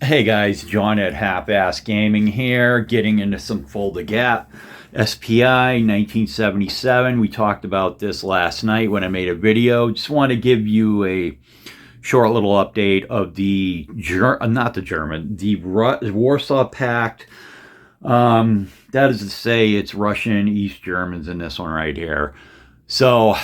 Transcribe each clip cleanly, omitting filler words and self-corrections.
Hey guys, John at Half-Ass Gaming here, getting into some Fulda Gap. SPI 1977. We talked about this last night when I made a video. Just want to give you a short little update of the Warsaw Pact. That is to say, it's Russian East Germans in this one right here. So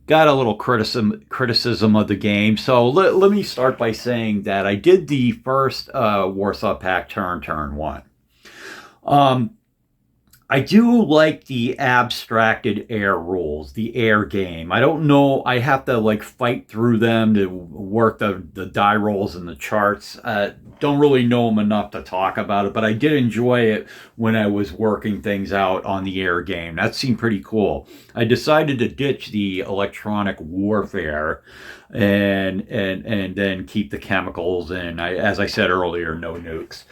got a little criticism of the game. So let me start by saying that I did the first Warsaw Pact turn one. I do like the abstracted air rules, the air game. I don't know. I have to like fight through them to work the die rolls and the charts. Don't really know them enough to talk about it, but I did enjoy it when I was working things out on the air game. That seemed pretty cool. I decided to ditch the electronic warfare and then keep the chemicals and as I said earlier, no nukes.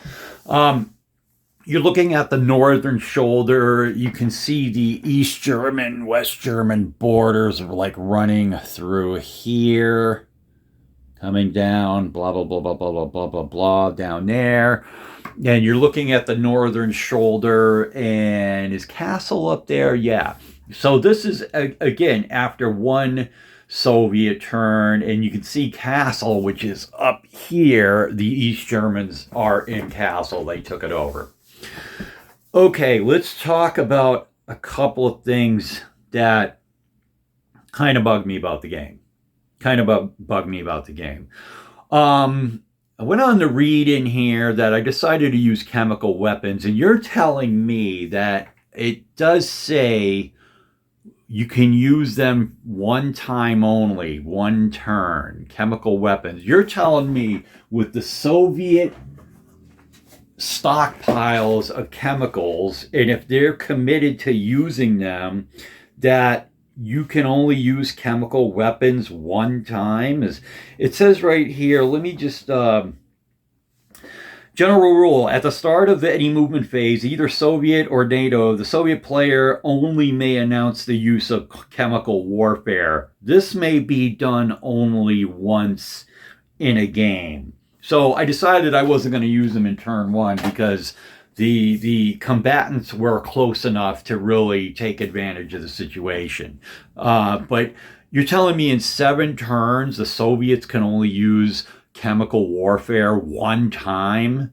You're looking at the northern shoulder. You can see the East German, West German borders are like running through here, coming down, blah, blah, blah, blah, blah, blah, blah, blah, blah, down there. And you're looking at the northern shoulder, and is Castle up there? Yeah. So this is, again, after one Soviet turn, and you can see Castle, which is up here. The East Germans are in Castle. They took it over. Okay, let's talk about a couple of things that kind of bugged me about the game. I went on to read in here that I decided to use chemical weapons, and you're telling me that it does say you can use them one time only, one turn, chemical weapons. You're telling me with the Soviet stockpiles of chemicals, and if they're committed to using them, that you can only use chemical weapons one time. It says right here, let me just general rule: at the start of any movement phase, either Soviet or NATO, the Soviet player only may announce the use of chemical warfare. This may be done only once in a game. So I decided I wasn't going to use them in turn one because the combatants were close enough to really take advantage of the situation. But you're telling me in 7 turns the Soviets can only use chemical warfare one time?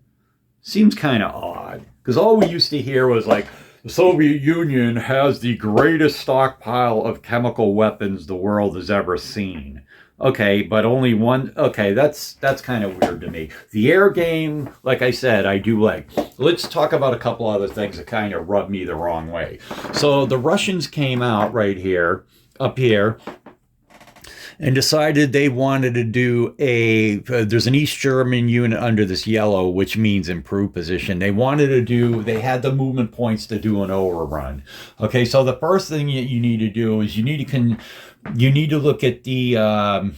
Seems kind of odd, because all we used to hear was like, the Soviet Union has the greatest stockpile of chemical weapons the world has ever seen. Okay, but only one. Okay, that's kind of weird to me. The air game, like I said, I do like. Let's talk about a couple other things that kind of rub me the wrong way. So the Russians came out right here, up here, and decided they wanted to do there's an East German unit under this yellow, which means improved position. They had the movement points to do an overrun. Okay, so the first thing that you need to do is you need to look at the, I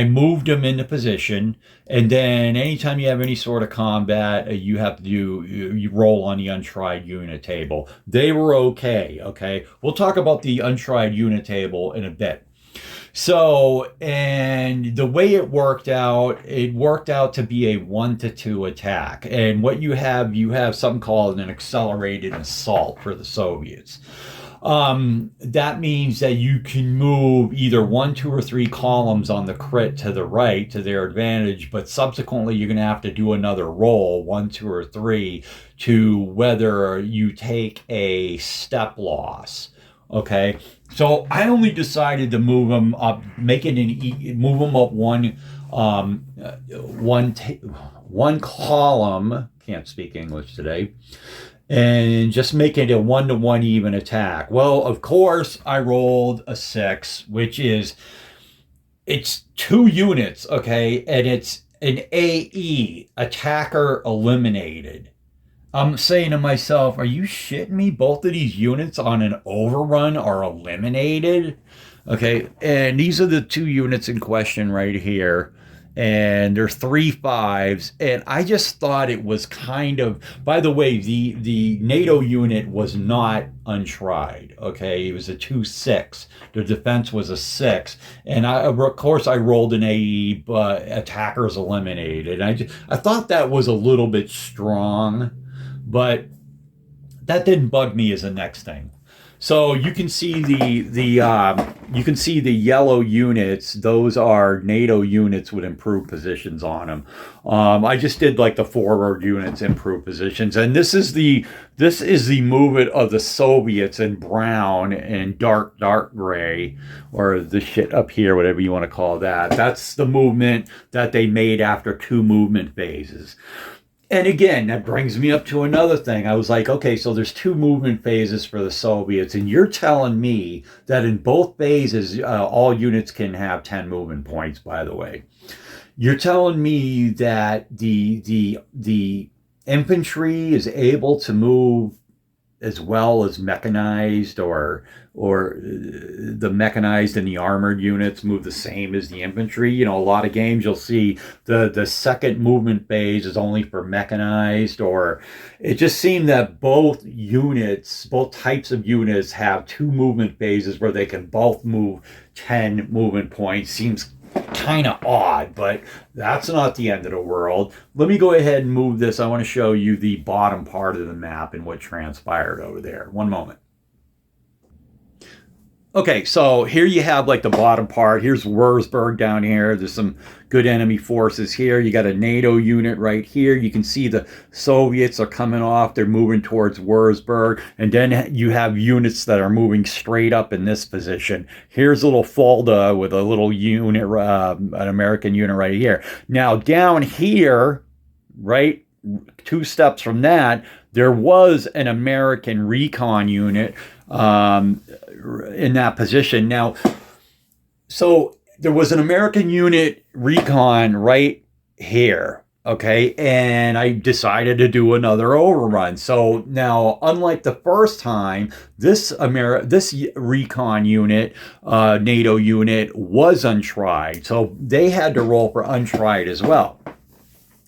moved them into position, and then anytime you have any sort of combat, you have to you roll on the untried unit table. They were okay. We'll talk about the untried unit table in a bit. So, and the way it worked out to be a 1-2 attack. And what you have something called an accelerated assault for the Soviets. That means that you can move either 1, 2, or 3 columns on the crit to the right to their advantage, but subsequently you're going to have to do another roll, 1, 2, or 3, to whether you take a step loss. Okay, so I only decided to move them up, move them up one column. Can't speak English today. And just make it a 1-to-1 even attack. Well, of course, I rolled a 6, which is, it's 2 units, okay? And it's an AE, attacker eliminated. I'm saying to myself, are you shitting me? Both of these units on an overrun are eliminated? Okay, and these are the 2 units in question right here. and there's 3 5s, and I just thought it was kind of. By the way, the NATO unit was not untried. Okay, it was a 2 6. The defense was a 6, and of course I rolled an AE, but attackers eliminated. I thought that was a little bit strong, but that didn't bug me as the next thing. So you can see the yellow units. Those are NATO units with improved positions on them. I just did like the forward units improved positions, and this is the movement of the Soviets in brown and dark gray, or the shit up here, whatever you want to call that. That's the movement that they made after 2 movement phases. And again, that brings me up to another thing. I was like, okay, so there's 2 movement phases for the Soviets, and you're telling me that in both phases, all units can have 10 movement points, by the way. You're telling me that the infantry is able to move as well as mechanized, or the mechanized and the armored units move the same as the infantry. You know, a lot of games you'll see the second movement phase is only for mechanized, or it just seemed that both types of units have 2 movement phases where they can both move 10 movement points. Seems kind of odd, but that's not the end of the world. Let me go ahead and move this. I want to show you the bottom part of the map and what transpired over there. One moment. Okay, so here you have like the bottom part. Here's Wurzburg down here. There's some good enemy forces here. You got a NATO unit right here. You can see the Soviets are coming off. They're moving towards Wurzburg. And then you have units that are moving straight up in this position. Here's a little Fulda with a little unit, an American unit right here. Now down here, right, 2 steps from that, there was an American recon unit in that position. Now, so there was an American unit recon right here, okay, and I decided to do another overrun. So now, unlike the first time, this recon unit, NATO unit, was untried, so they had to roll for untried as well.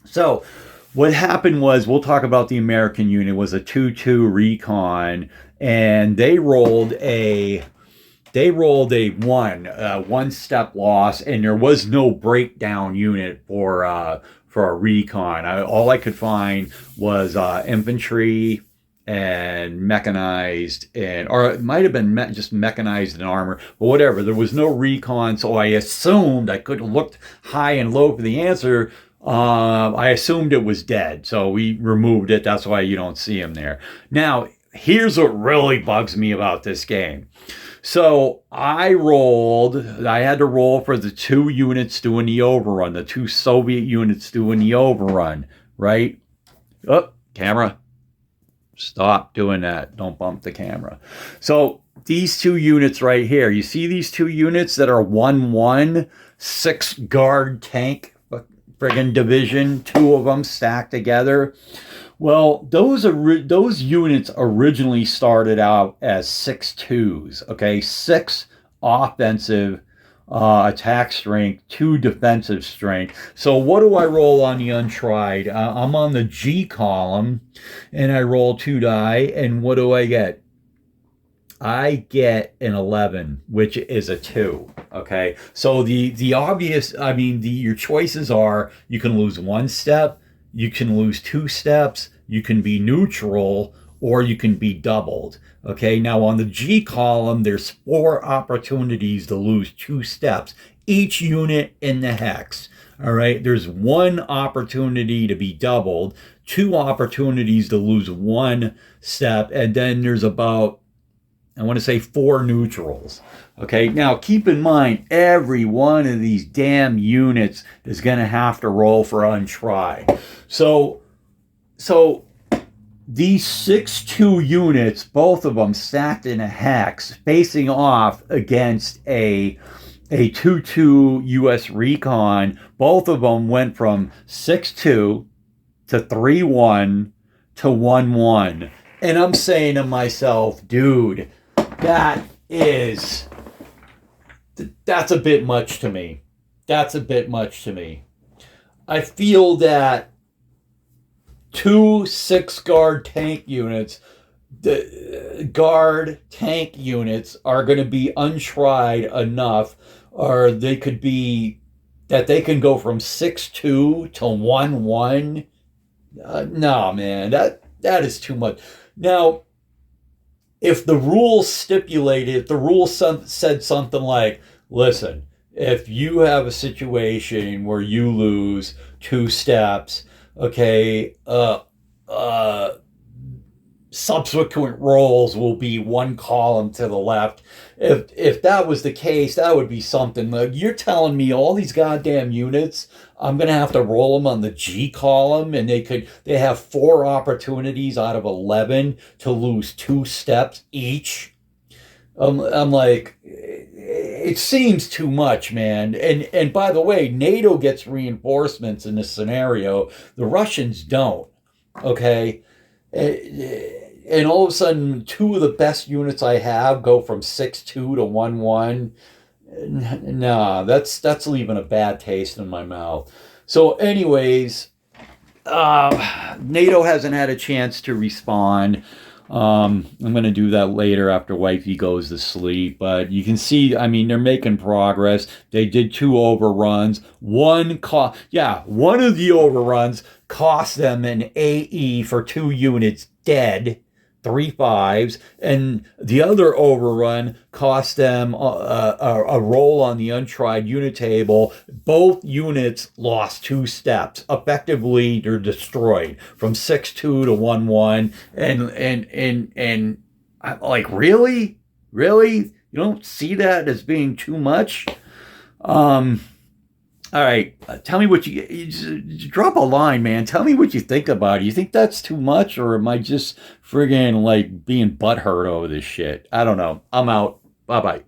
So what happened was, we'll talk about the American unit, was a 2-2 recon, and they rolled a 1 step loss, and there was no breakdown unit for a recon. All I could find was infantry and mechanized, or it might have been just mechanized and armor, but whatever. There was no recon, so I assumed, I could have looked high and low for the answer. I assumed it was dead, so we removed it. That's why you don't see him there. Now, here's what really bugs me about this game. So I had to roll for the 2 units doing the overrun, the 2 Soviet units doing the overrun, right? Oh, camera, stop doing that. Don't bump the camera. So these 2 units right here, you see these 2 units that are 1-1, 6 guard tank friggin' division, 2 of them stacked together. Well, those units originally started out as 6-2s, okay? 6 offensive attack strength, 2 defensive strength. So what do I roll on the untried? I'm on the G column, and I roll 2 die, and what do I get? I get an 11, which is a 2. Okay, so the obvious, I mean, your choices are: you can lose 1 step, you can lose 2 steps, you can be neutral, or you can be doubled. Okay, now on the G column, there's 4 opportunities to lose 2 steps, each unit in the hex. All right, there's 1 opportunity to be doubled, 2 opportunities to lose 1 step, and then there's about, I want to say, 4 neutrals. Okay, now keep in mind, every one of these damn units is going to have to roll for untried. So these 6-2 units, both of them stacked in a hex, facing off against a 2-2 U.S. recon, both of them went from 6-2 to 3-1 to 1-1. And I'm saying to myself, dude, that's a bit much to me. That's a bit much to me. I feel that 2 6-guard tank units, the guard tank units, are going to be untried enough, or they could be that they can go from 6-2 to 1-1. No, man, that is too much. Now, if the rules stipulated, if the rules said something like, listen, if you have a situation where you lose 2 steps, okay, subsequent rolls will be 1 column to the left. If that was the case, that would be something. Like, you're telling me all these goddamn units, I'm gonna have to roll them on the G column, and they have 4 opportunities out of 11 to lose 2 steps each. I'm like, it seems too much, man. And by the way, NATO gets reinforcements in this scenario. The Russians don't. Okay. And all of a sudden, 2 of the best units I have go from 6-2 to 1-1. Nah, that's leaving a bad taste in my mouth. So, anyways, NATO hasn't had a chance to respond. I'm going to do that later after wifey goes to sleep. But you can see, I mean, they're making progress. They did 2 overruns. One of the overruns cost them an AE for 2 units dead, 3 5s, and the other overrun cost them a roll on the untried unit table. Both units lost 2 steps. Effectively, they're destroyed from 6-2 to 1-1. And I'm like, really? You don't see that as being too much? All right, tell me what you just drop a line, man. Tell me what you think about it. You think that's too much, or am I just friggin' like being butthurt over this shit? I don't know. I'm out. Bye-bye.